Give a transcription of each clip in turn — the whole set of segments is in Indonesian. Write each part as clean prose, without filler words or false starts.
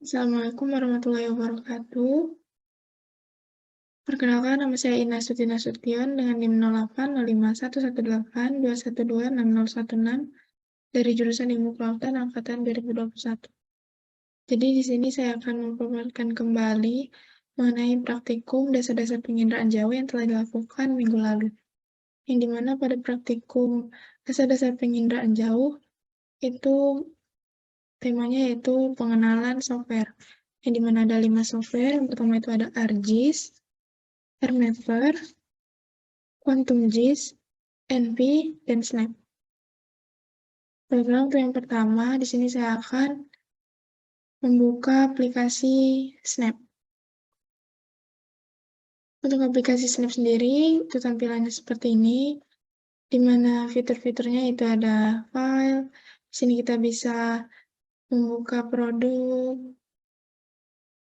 Assalamualaikum warahmatullahi wabarakatuh. Perkenalkan, nama saya Ina Suti Nasution dengan NIM 08051182126016 dari jurusan Ilmu Kelautan Angkatan 2021. Jadi di sini saya akan memaparkan kembali mengenai praktikum dasar-dasar penginderaan jauh yang telah dilakukan minggu lalu. Yang dimana pada praktikum dasar-dasar penginderaan jauh itu temanya yaitu pengenalan software. Yang dimana ada 5 software. Yang pertama itu ada ArcGIS, Airmapper, QuantumGIS, NV, dan Snap. Baiklah, untuk yang pertama, di sini saya akan membuka aplikasi Snap. Untuk aplikasi Snap sendiri, itu tampilannya seperti ini, di mana fitur-fiturnya itu ada file. Di sini kita bisa membuka produk,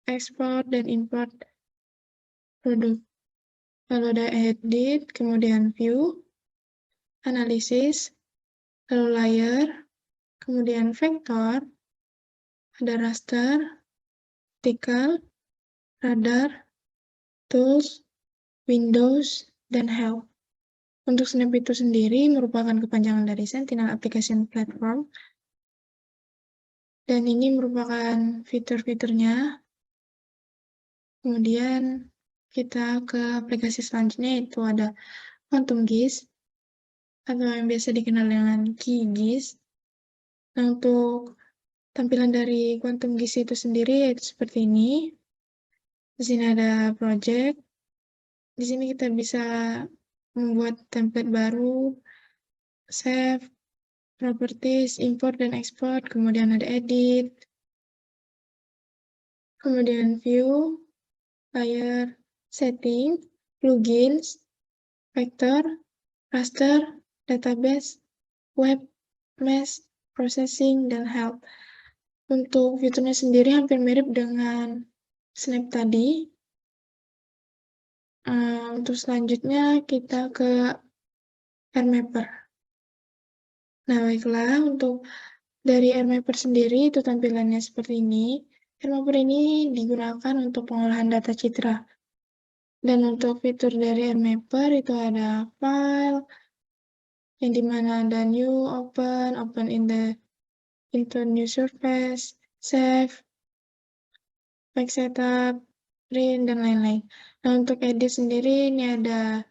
ekspor, dan import produk. Lalu ada edit, kemudian view, analisis, lalu layer, kemudian vektor, ada raster, vertical, radar, tools, Windows, dan help. Untuk Snap itu sendiri merupakan kepanjangan dari Sentinel Application Platform, dan ini merupakan fitur-fiturnya. Kemudian kita ke aplikasi selanjutnya, yaitu ada QuantumGIS, atau yang biasa dikenal dengan QGIS. Nah, untuk tampilan dari QuantumGIS itu sendiri yaitu seperti ini. Di sini ada project. Di sini kita bisa membuat template baru, save, properties, import dan export, kemudian ada edit, kemudian view, layer, setting, plugins, vector, raster, database, web, mesh, processing, dan help. Untuk fiturnya sendiri hampir mirip dengan Snap tadi. Untuk selanjutnya kita ke Airmapper. Nah, baiklah, untuk dari Airmapper sendiri itu tampilannya seperti ini. Airmapper ini digunakan untuk pengolahan data citra. Dan untuk fitur dari Airmapper itu ada file, yang dimana ada new, open into new surface, save, back setup, print, dan lain-lain. Nah, untuk edit sendiri ini ada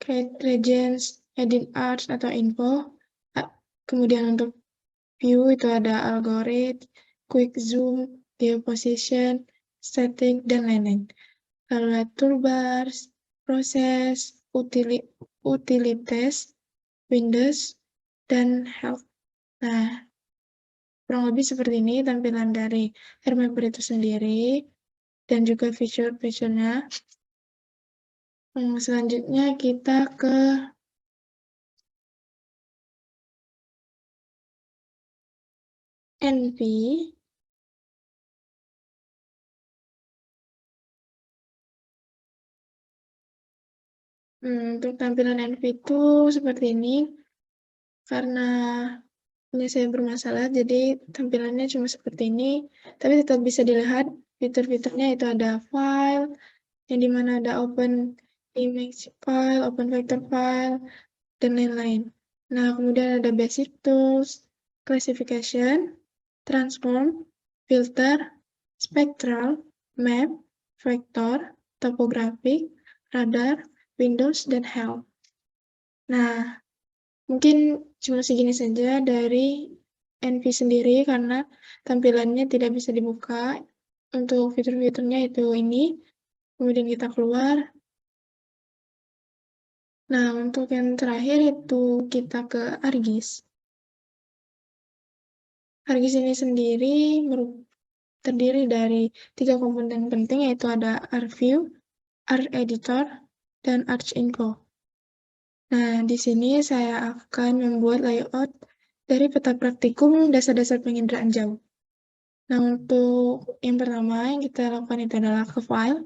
create regions, edit arts atau info. Kemudian untuk view itu ada algorithm, quick zoom, view position, static, dan lain-lain. Lalu ada toolbars, proses, utilities, Windows, dan help. Nah, kurang lebih seperti ini tampilan dari Airmapper itu sendiri, dan juga fitur-fiturnya. Selanjutnya kita ke NV. Untuk tampilan NV itu seperti ini. Karena punya saya bermasalah, jadi tampilannya cuma seperti ini. Tapi tetap bisa dilihat fitur-fiturnya, itu ada file, yang dimana ada open image file, open vector file, dan lain-lain. Nah, kemudian ada basic tools, classification, transform, filter, spectral, map, vector, topographic, radar, Windows, dan help. Nah, mungkin cuma segini saja dari NV sendiri karena tampilannya tidak bisa dibuka. Untuk fitur-fiturnya itu ini. Kemudian kita keluar. Nah, untuk yang terakhir itu kita ke ArcGIS. ArcGIS ini sendiri terdiri dari 3 komponen penting, yaitu ada ArcView, ArcEditor, dan ArcInfo. Nah, di sini saya akan membuat layout dari peta praktikum dasar-dasar penginderaan jauh. Nah, untuk yang pertama yang kita lakukan itu adalah ke file,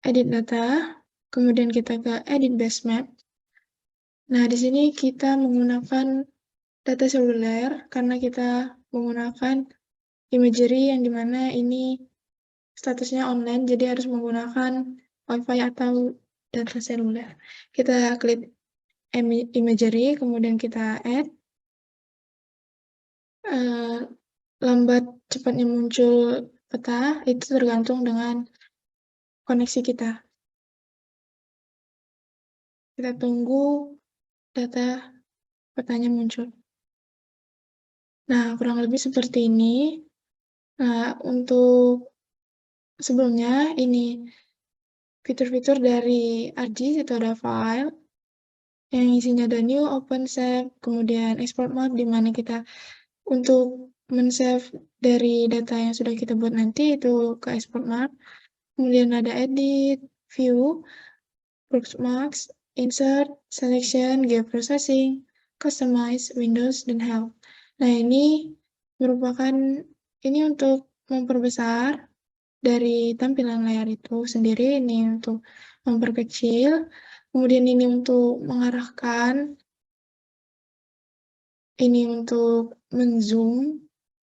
edit data, kemudian kita ke edit base map. Nah, di sini kita menggunakan data seluler karena kita menggunakan imagery yang dimana ini statusnya online, jadi harus menggunakan WiFi atau data seluler. Kita klik imagery, kemudian kita add. Lambat cepatnya muncul peta itu tergantung dengan koneksi kita. Kita tunggu data petanya muncul. Nah, kurang lebih seperti ini. Nah, untuk sebelumnya ini fitur-fitur dari ArcGIS itu ada file yang isinya ada new, open, save, kemudian export map di mana kita untuk men-save dari data yang sudah kita buat nanti itu ke export map. Kemudian ada edit, view, bookmarks, insert, selection, geoprocessing, customize, windows, dan help. Nah, ini merupakan ini untuk memperbesar dari tampilan layar itu sendiri, ini untuk memperkecil, kemudian ini untuk mengarahkan, ini untuk men-zoom,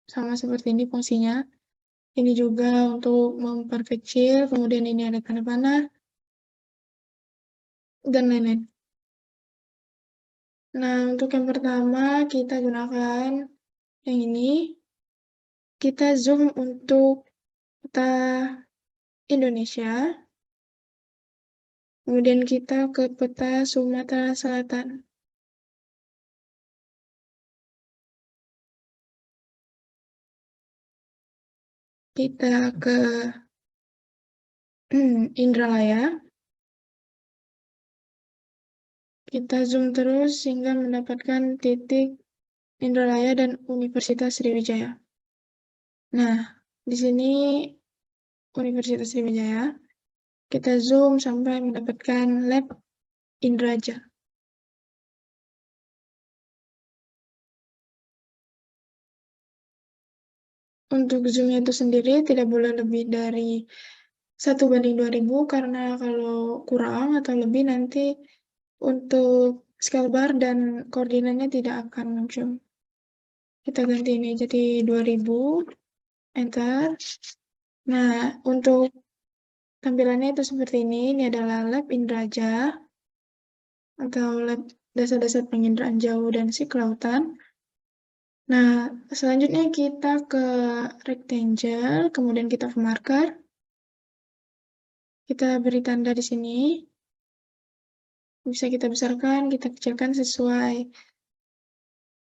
sama seperti ini fungsinya. Ini juga untuk memperkecil, kemudian ini ada tanda panah, dan lain-lain. Nah, untuk yang pertama kita gunakan yang ini. Kita zoom untuk peta Indonesia, kemudian kita ke peta Sumatera Selatan. Kita ke Indralaya. Kita zoom terus hingga mendapatkan titik Indralaya dan Universitas Sriwijaya. Nah, di sini Universitas Sriwijaya. Kita zoom sampai mendapatkan lab Indraja. Untuk zoomnya itu sendiri tidak boleh lebih dari 1:2000 karena kalau kurang atau lebih nanti untuk scale bar dan koordinatnya tidak akan muncul. Kita ganti ini jadi 2000, enter. Nah, untuk tampilannya itu seperti ini. Ini adalah lab Indraja atau lab dasar-dasar penginderaan jauh dan si kelautan. Nah, selanjutnya kita ke rectangle, kemudian kita ke marker. Kita beri tanda di sini. Bisa kita besarkan, kita kecilkan sesuai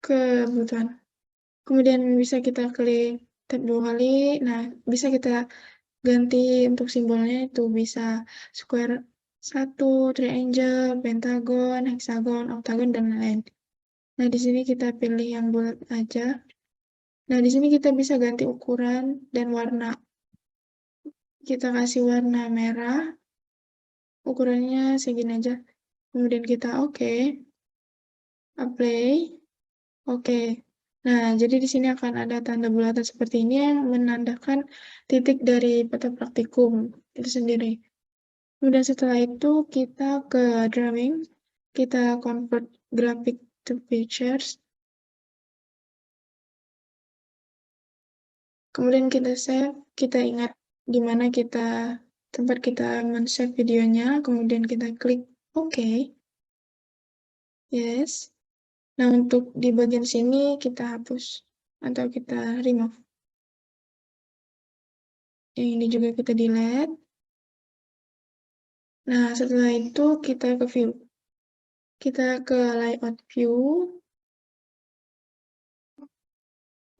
kebutuhan. Kemudian bisa kita klik tab 2 kali. Nah, bisa kita ganti untuk simbolnya itu bisa square 1, triangle, pentagon, hexagon, octagon, dan lain-lain. Nah, di sini kita pilih yang bulat aja. Nah, di sini kita bisa ganti ukuran dan warna. Kita kasih warna merah, ukurannya segini aja. Kemudian kita oke, apply, oke. Nah, jadi di sini akan ada tanda bulatan seperti ini yang menandakan titik dari peta praktikum itu sendiri. Kemudian setelah itu kita ke drawing, kita convert graphic to pictures. Kemudian kita save, kita ingat di mana tempat kita men-save videonya, kemudian kita klik OK. Yes. Nah, untuk di bagian sini kita hapus atau kita remove. Yang ini juga kita delete. Nah, setelah itu kita ke view. Kita ke layout view.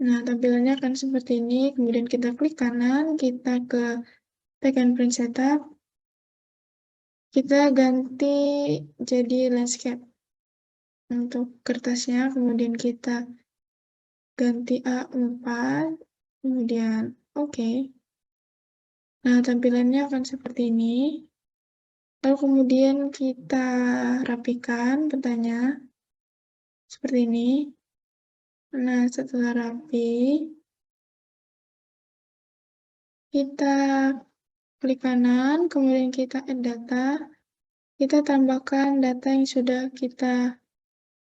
Nah, tampilannya akan seperti ini. Kemudian kita klik kanan, kita ke Pack and Print Setup. Kita ganti jadi landscape untuk kertasnya. Kemudian kita ganti A4. Kemudian oke. Nah, tampilannya akan seperti ini. Lalu kemudian kita rapikan petanya seperti ini. Nah, setelah rapi, kita klik kanan, kemudian kita add data. Kita tambahkan data yang sudah kita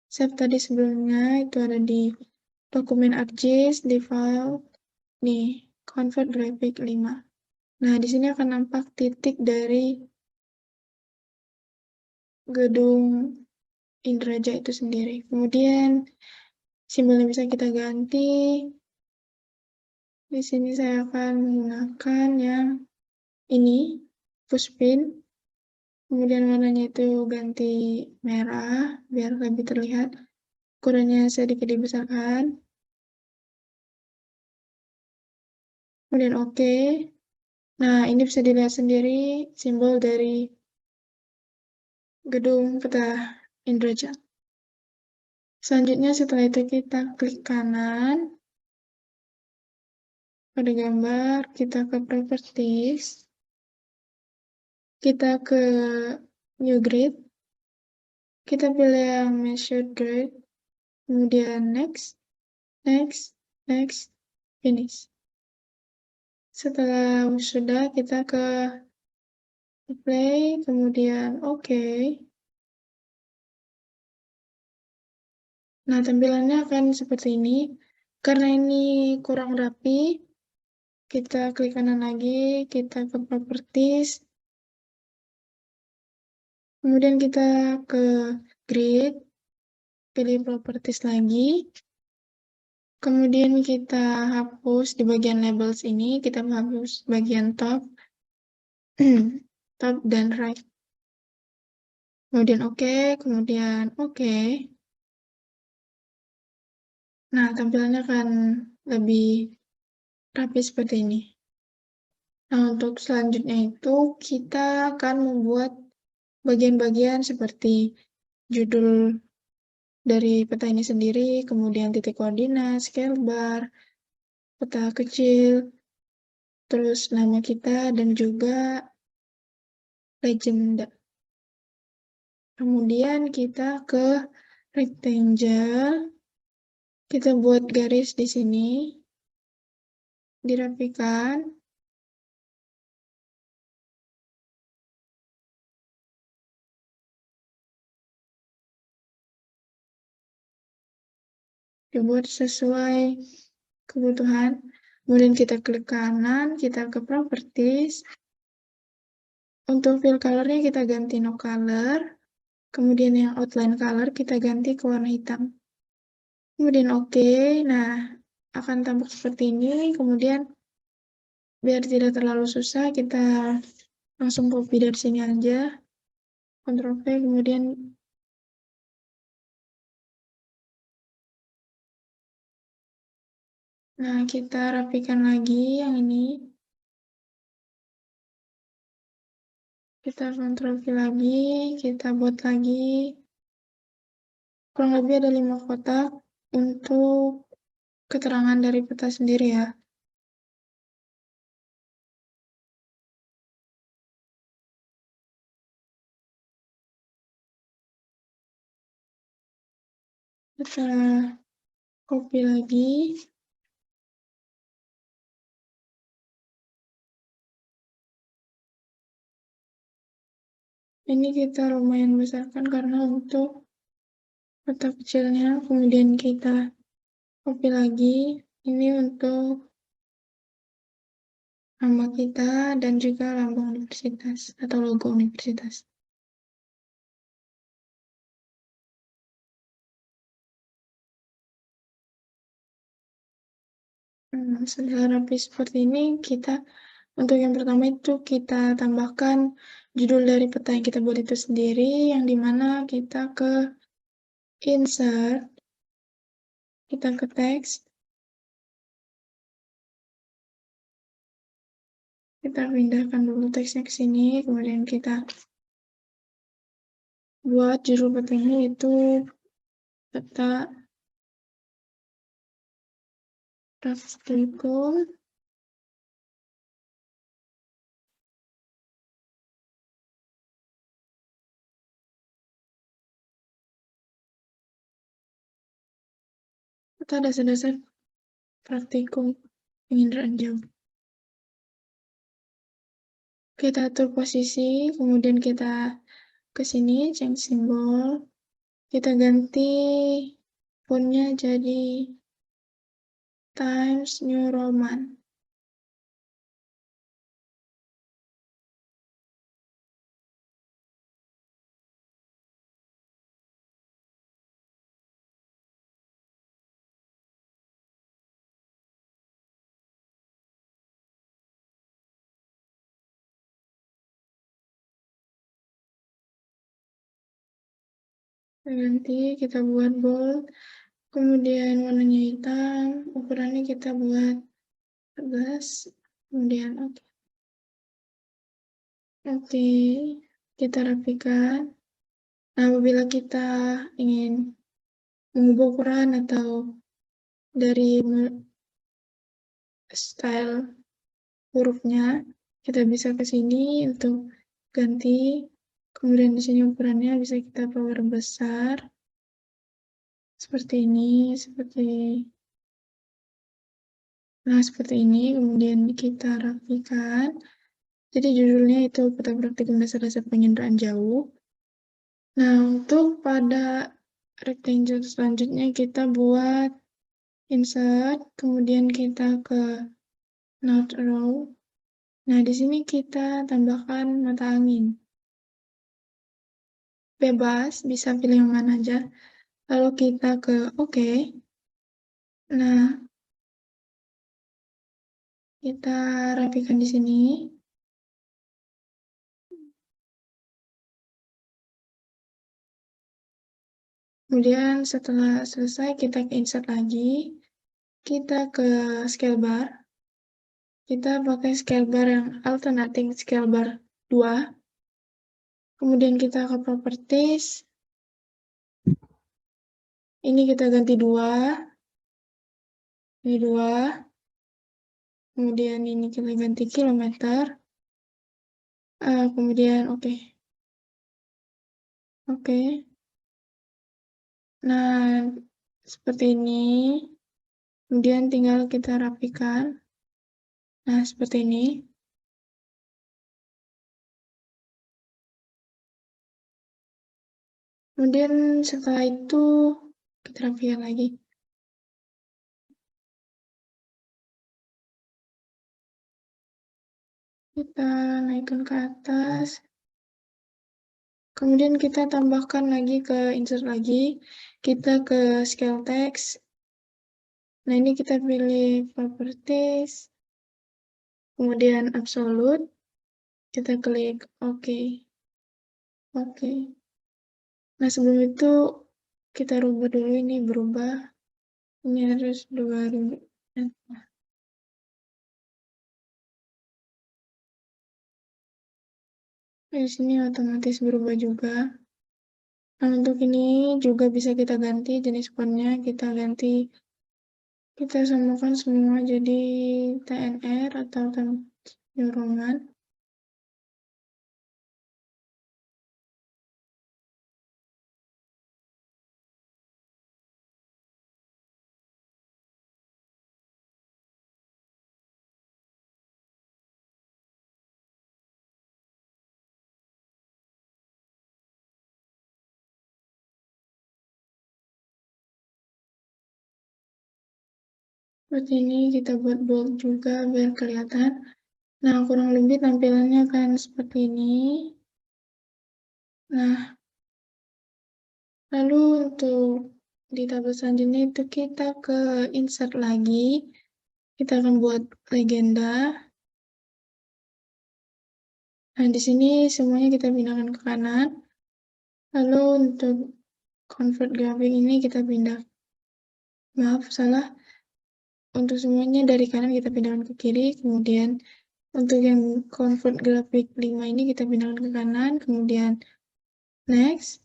save tadi sebelumnya, itu ada di dokumen ArcGIS, di file, nih, convert graphic 5. Nah, di sini akan nampak titik dari gedung Indraja itu sendiri. Kemudian simbolnya bisa kita ganti. Di sini saya akan menggunakan yang ini, pushpin. Kemudian warnanya itu ganti merah biar lebih terlihat. Ukurannya sedikit dibesarkan. Kemudian oke. Nah, ini bisa dilihat sendiri simbol dari gedung peta Indraja. Selanjutnya setelah itu kita klik kanan pada gambar, kita ke properties, kita ke new grid, kita pilih yang measured grid, kemudian next, next, next, finish. Setelah sudah, kita ke play, kemudian oke. Nah, tampilannya akan seperti ini. Karena ini kurang rapi, kita klik kanan lagi, kita ke properties, kemudian kita ke grid, pilih properties lagi, kemudian kita hapus di bagian labels ini, kita hapus bagian top, top dan right. Kemudian oke, kemudian oke. Nah, tampilannya akan lebih rapi seperti ini. Nah, untuk selanjutnya itu kita akan membuat bagian-bagian seperti judul dari peta ini sendiri, kemudian titik koordinat, scale bar, peta kecil, terus nama kita, dan juga legenda. Kemudian kita ke rectangle, kita buat garis di sini, dirapikan, dibuat sesuai kebutuhan. Kemudian kita klik kanan, kita ke properties. Untuk fill color-nya kita ganti no color. Kemudian yang outline color kita ganti ke warna hitam. Kemudian oke. Nah, akan tampak seperti ini. Kemudian biar tidak terlalu susah, kita langsung copy dari sini aja. Ctrl V, kemudian nah, kita rapikan lagi yang ini. Kita Ctrl V lagi, kita buat lagi. Kurang lebih ada 5 kotak untuk keterangan dari peta sendiri ya. Kita copy lagi. Ini kita lumayan besarkan karena untuk peta kecilnya. Kemudian kita copy lagi. Ini untuk nama kita dan juga lambang universitas atau logo universitas. Sudah rapi seperti ini, kita untuk yang pertama itu kita tambahkan judul dari peta yang kita buat itu sendiri, yang dimana kita ke insert, kita ke teks, kita pindahkan dulu teksnya ke sini, kemudian kita buat judul petanya itu peta praktikum peta dasar-dasar praktikum penginderaan jauh. Kita atur posisi, kemudian kita ke sini, change simbol, kita ganti fontnya jadi Times New Roman. Nanti kita buat bold, kemudian warnanya hitam, ukurannya kita buat 14, kemudian oke. Nanti kita rapikan. Nah, apabila kita ingin mengubah ukuran atau dari style hurufnya, kita bisa ke sini untuk ganti. Kemudian di sini ukurannya bisa kita power besar. Seperti ini, seperti ini, kemudian kita rapikan. Jadi judulnya itu Peta Praktikum Dasar-Dasar Penginderaan Jauh. Nah, untuk pada rectangle selanjutnya kita buat insert, kemudian kita ke note row. Nah, di sini kita tambahkan mata angin. Bebas, bisa pilih yang mana aja. Lalu kita ke OK. Nah, kita rapikan di sini. Kemudian setelah selesai, kita ke insert lagi. Kita ke scale bar. Kita pakai scale bar yang alternating scale bar 2. Kemudian kita ke properties. Ini kita ganti 2. Ini 2. Kemudian ini kita ganti kilometer. Kemudian oke. Oke. Nah, seperti ini. Kemudian tinggal kita rapikan. Nah, seperti ini. Kemudian setelah itu kita rapikan lagi. Kita naikkan ke atas. Kemudian kita tambahkan lagi ke insert lagi. Kita ke scale text. Nah, ini kita pilih properties. Kemudian absolute. Kita klik OK. Oke. Nah, sebelum itu kita rubah dulu ini berubah. Ini harus 2000. Di sini otomatis berubah juga. Nah, untuk ini juga bisa kita ganti jenis fontnya. Kita samakan semua jadi TNR atau New Roman. Seperti ini kita buat bold juga biar kelihatan. Nah, kurang lebih tampilannya akan seperti ini. Nah, lalu untuk di tabel selanjutnya itu kita ke insert lagi. Kita akan buat legenda. Nah, di sini semuanya kita pindahkan ke kanan. Lalu untuk convert grafik ini kita pindah. Maaf, salah. Untuk semuanya dari kanan kita pindahkan ke kiri. Kemudian untuk yang convert grafik 5 ini kita pindahkan ke kanan. Kemudian next,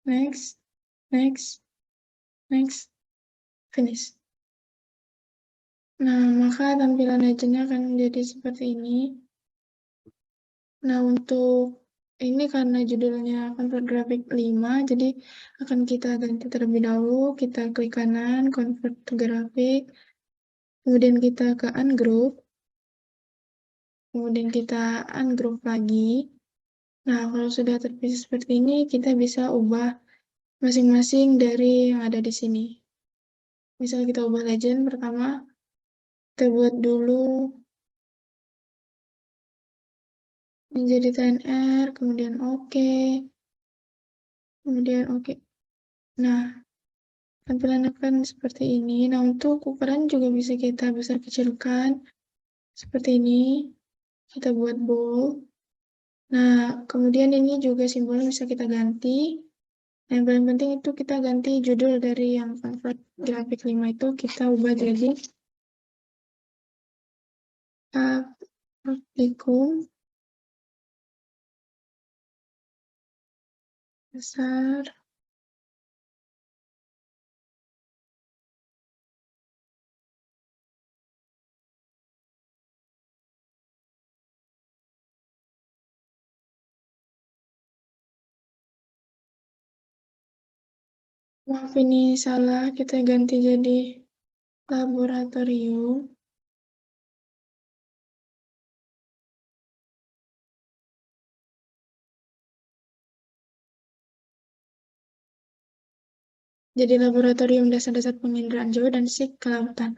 next, next, next, finish. Nah, maka tampilan legendnya akan menjadi seperti ini. Nah, untuk ini karena judulnya convert grafik 5, jadi akan kita ganti terlebih dahulu. Kita klik kanan, convert to grafik. Kemudian kita ke ungroup. Kemudian kita ungroup lagi. Nah, kalau sudah terpisah seperti ini, kita bisa ubah masing-masing dari yang ada di sini. Misal kita ubah legend, pertama kita buat dulu menjadi TNR, kemudian oke, kemudian oke. Nah, tampilan akan seperti ini. Nah, untuk ukuran juga bisa kita besar kecilkan seperti ini. Kita buat bold. Nah, kemudian ini juga simbolnya bisa kita ganti. Nah, yang paling penting itu kita ganti judul dari yang convert grafik 5 itu, kita ubah jadi praktikum besar maaf ini salah, kita ganti jadi laboratorium. Jadi laboratorium dasar-dasar penginderaan jauh dan SIG kelautan.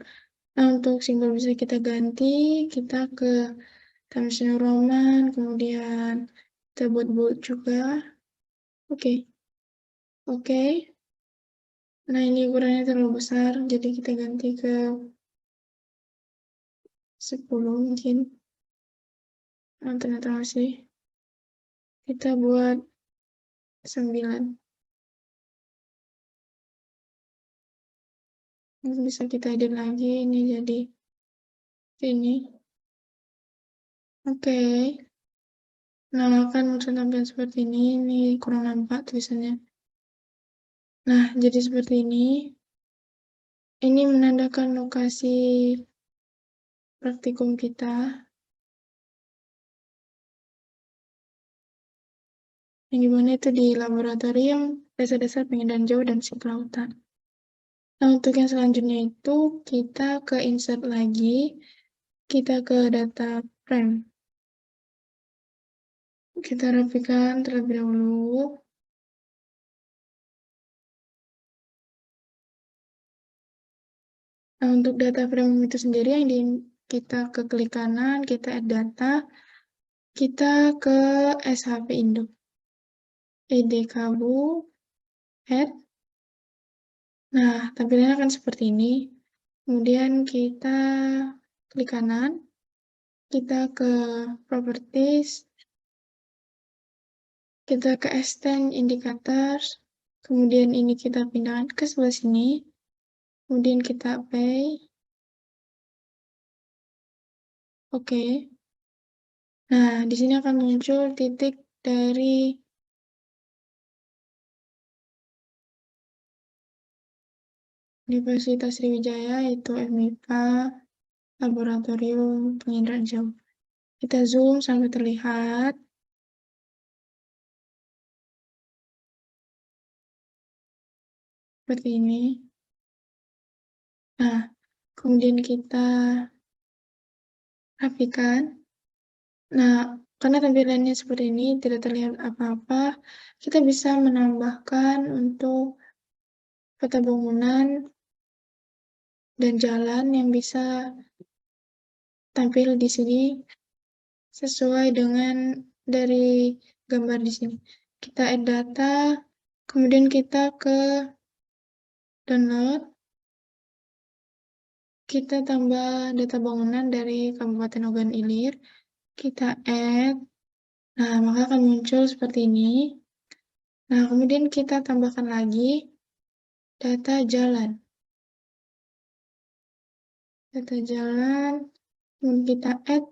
Nah, untuk simbol bisa kita ganti, kita ke Times New Roman, kemudian kita buat bold juga. Oke. Oke. Nah, ini ukurannya terlalu besar, jadi kita ganti ke 10 mungkin. Nah, ternyata masih. Kita buat 9. Ini bisa kita edit lagi, ini jadi ini. Oke. Nah, kan muncul tampilan seperti ini kurang nampak tulisannya. Nah, jadi seperti ini. Ini menandakan lokasi praktikum kita, yang dimana itu di laboratorium dasar-dasar penginderaan jauh dan SIG kelautan. Nah, untuk yang selanjutnya itu kita ke insert lagi, kita ke data frame. Kita rapikan terlebih dahulu. Nah, untuk data frame itu sendiri yang kita ke klik kanan, kita add data, kita ke SHP Indo. id kabu, add. Nah, tampilannya akan seperti ini. Kemudian kita klik kanan, kita ke properties, kita ke extend indicators, kemudian ini kita pindahkan ke sebelah sini, kemudian kita pay, oke. Nah, di sini akan muncul titik dari Universitas Sriwijaya, yaitu FMIPA, Laboratorium Penginderaan Jauh. Kita zoom sampai terlihat. Seperti ini. Nah, kemudian kita rapikan. Nah, karena tampilannya seperti ini, tidak terlihat apa-apa, kita bisa menambahkan untuk peta bangunan dan jalan yang bisa tampil di sini sesuai dengan dari gambar di sini. Kita add data, kemudian kita ke download, kita tambah data bangunan dari Kabupaten Ogan Ilir, kita add, nah maka akan muncul seperti ini. Nah, kemudian kita tambahkan lagi data jalan. Data jalan, kemudian kita add.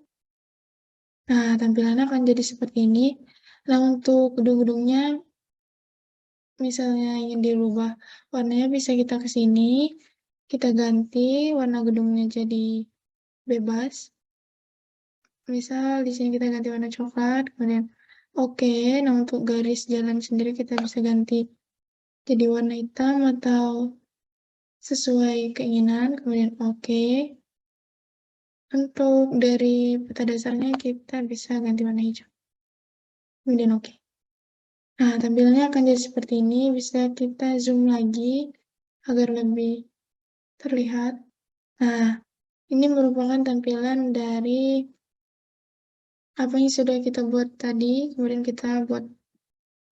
Nah, tampilannya akan jadi seperti ini. Nah, untuk gedung-gedungnya, misalnya ingin dirubah warnanya, bisa kita ke sini, kita ganti warna gedungnya jadi bebas. Misal di sini kita ganti warna coklat, kemudian oke. Nah, untuk garis jalan sendiri kita bisa ganti jadi warna hitam atau sesuai keinginan, kemudian oke. Untuk dari peta dasarnya kita bisa ganti warna hijau. Kemudian oke. Nah, tampilannya akan jadi seperti ini. Bisa kita zoom lagi agar lebih terlihat. Nah, ini merupakan tampilan dari apa yang sudah kita buat tadi, kemudian kita buat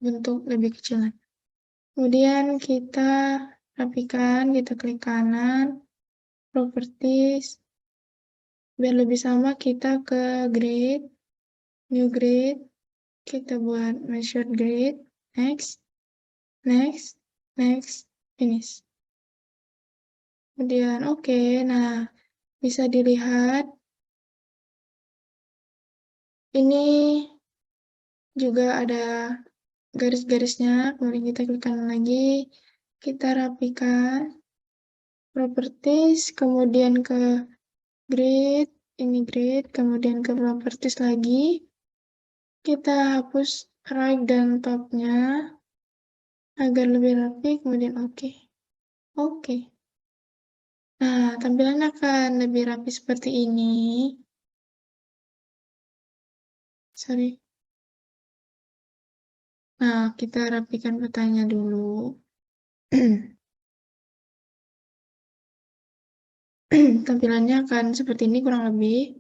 bentuk lebih kecilan. Kemudian kita rapikan, kita klik kanan, properties, biar lebih sama kita ke grid, new grid, kita buat measure grid, next, next, next, finish. Kemudian oke, nah bisa dilihat ini juga ada garis-garisnya, kemudian kita klik kanan lagi, kita rapikan, properties, kemudian ke grid, ini grid, kemudian ke properties lagi, kita hapus right dan top-nya agar lebih rapi, kemudian oke. Oke. Nah, tampilan akan lebih rapi seperti ini. Sorry. Nah, kita rapikan petanya dulu. Tampilannya akan seperti ini kurang lebih.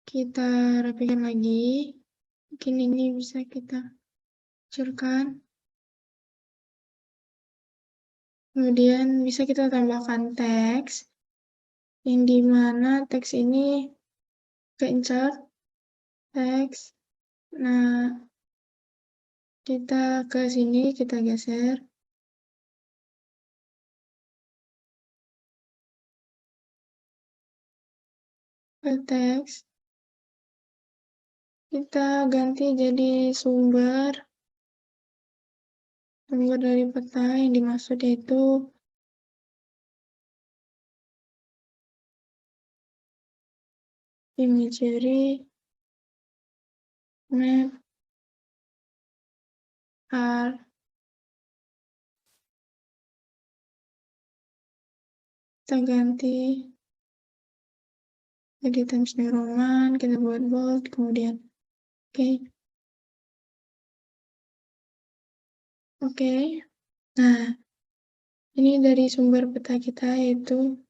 Kita rapikan lagi. Mungkin ini bisa kita kecilkan. Kemudian bisa kita tambahkan teks, yang dimana teks ini ke insert, teks. Nah, kita ke sini, kita geser. Ke teks. Kita ganti jadi sumber dari peta yang dimaksud yaitu imagery map are. Kita ganti jadi Times New Roman, kita buat bold, kemudian oke. Oke. Nah, ini dari sumber peta kita yaitu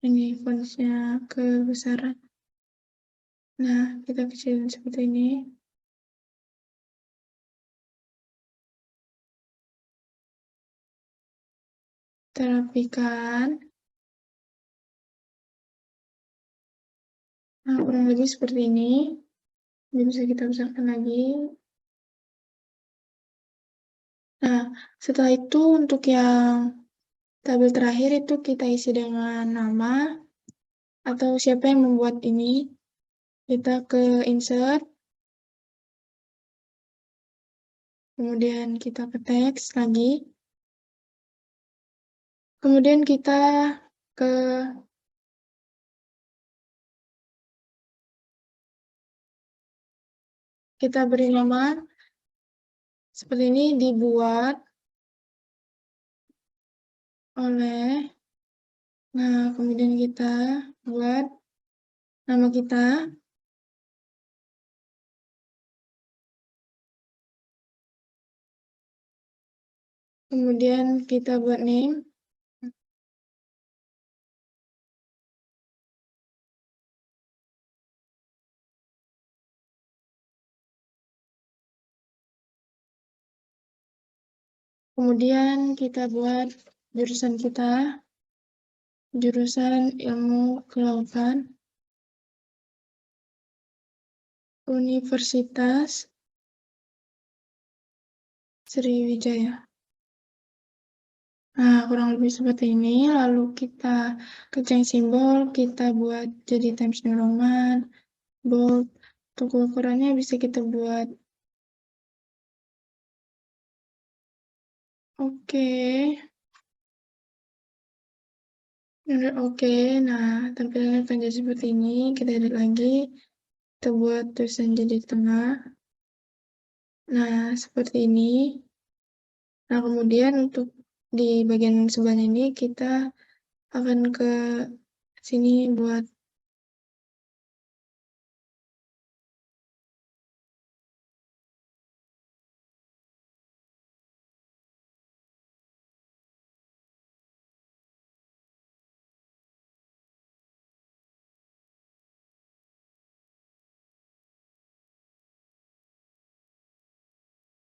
ini fontsnya kebesaran. Nah, kita kecilin seperti ini. Kita rapikan. Nah, kurang lebih seperti ini. Ini bisa kita besarkan lagi. Nah, setelah itu untuk yang tabel terakhir itu kita isi dengan nama atau siapa yang membuat ini. Kita ke insert, kemudian kita ke teks lagi, kemudian kita ke kita beri nama seperti ini, dibuat oleh. Nah, kemudian kita buat nama kita, kemudian kita buat name, kemudian kita buat jurusan kita, jurusan ilmu kelautan, Universitas Sriwijaya. Nah, kurang lebih seperti ini. Lalu kita keceng simbol, kita buat jadi Times New Roman, bold. Untuk ukurannya bisa kita buat. Oke. Oke, nah tampilannya akan jadi seperti ini. Kita edit lagi. Kita buat tulisan jadi di tengah. Nah, seperti ini. Nah, kemudian untuk di bagian sebelahnya ini kita akan ke sini buat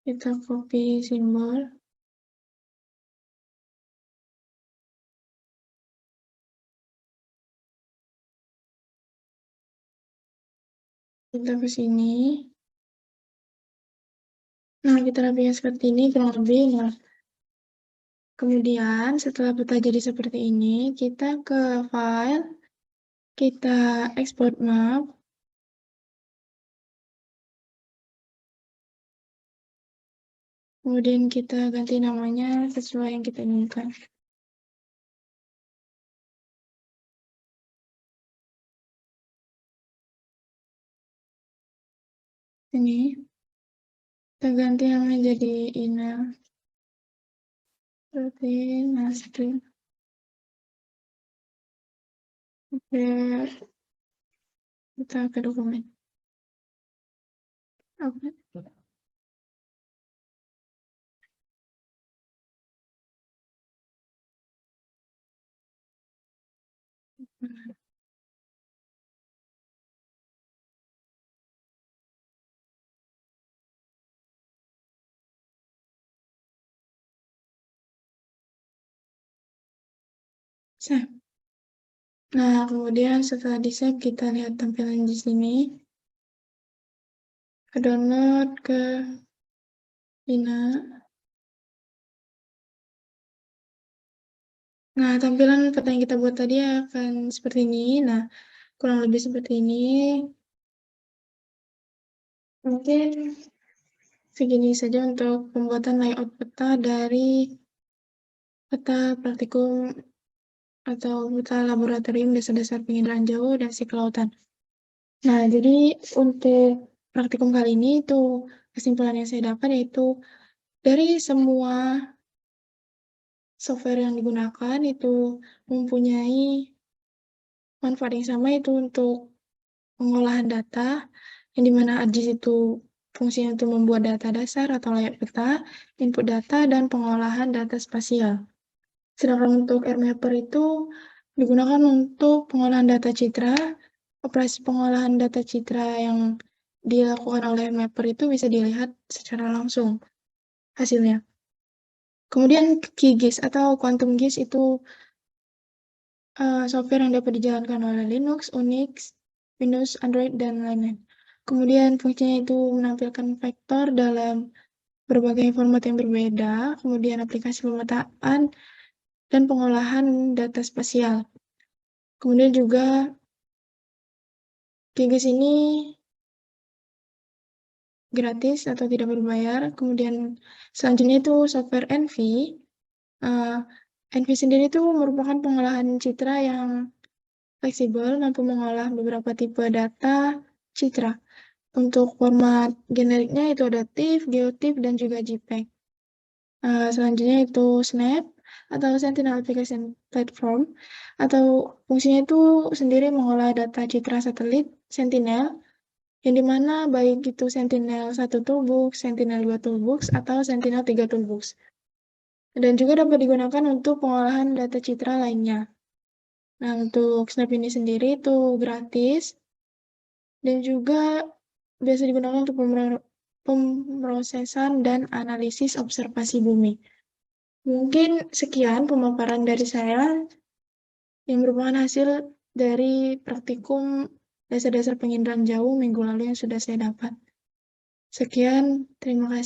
Kita copy simbol. Kita ke sini. Nah, kita rapikan seperti ini kurang lebih. Nah, kemudian setelah peta jadi seperti ini, kita ke file, kita export map, kemudian kita ganti namanya sesuai yang kita inginkan. Ini kita ganti namanya jadi email. Seperti nasdem. Oke, kita ke dokumen. Oke. Save. Nah, kemudian setelah di-save, kita lihat tampilan di sini. Ke download, ke Bina. Nah, tampilan peta yang kita buat tadi akan seperti ini. Nah, kurang lebih seperti ini. Mungkin segini saja untuk pembuatan layout peta dari peta praktikum atau peta laboratorium dasar-dasar penginderaan jauh dan kelautan. Nah, jadi untuk praktikum kali ini itu kesimpulan yang saya dapat yaitu dari semua software yang digunakan itu mempunyai manfaat yang sama, itu untuk pengolahan data, yang dimana ArcGIS itu fungsinya untuk membuat data dasar atau layout peta, input data, dan pengolahan data spasial. Sedangkan untuk RMapper itu digunakan untuk pengolahan data citra. Operasi pengolahan data citra yang dilakukan oleh Mapper itu bisa dilihat secara langsung hasilnya. Kemudian QGIS atau Quantum GIS itu software yang dapat dijalankan oleh Linux, Unix, Windows, Android, dan lain-lain. Kemudian fungsinya itu menampilkan vektor dalam berbagai format yang berbeda, kemudian aplikasi pemetaan dan pengolahan data spasial. Kemudian juga QGIS ini gratis atau tidak berbayar. Kemudian selanjutnya itu software Envy. Envy sendiri itu merupakan pengolahan citra yang fleksibel, mampu mengolah beberapa tipe data citra. Untuk format generiknya itu ada TIFF, GeoTIFF, dan juga JPEG. Selanjutnya itu Snap atau Sentinel Application Platform, atau fungsinya itu sendiri mengolah data citra satelit Sentinel, yang dimana baik itu Sentinel-1 Toolbox, Sentinel-2 Toolbox, atau Sentinel-3 Toolbox. Dan juga dapat digunakan untuk pengolahan data citra lainnya. Nah, untuk Snap ini sendiri itu gratis, dan juga biasa digunakan untuk pemrosesan dan analisis observasi bumi. Mungkin sekian pemaparan dari saya yang merupakan hasil dari praktikum dasar-dasar penginderaan jauh minggu lalu yang sudah saya dapat. Sekian, terima kasih.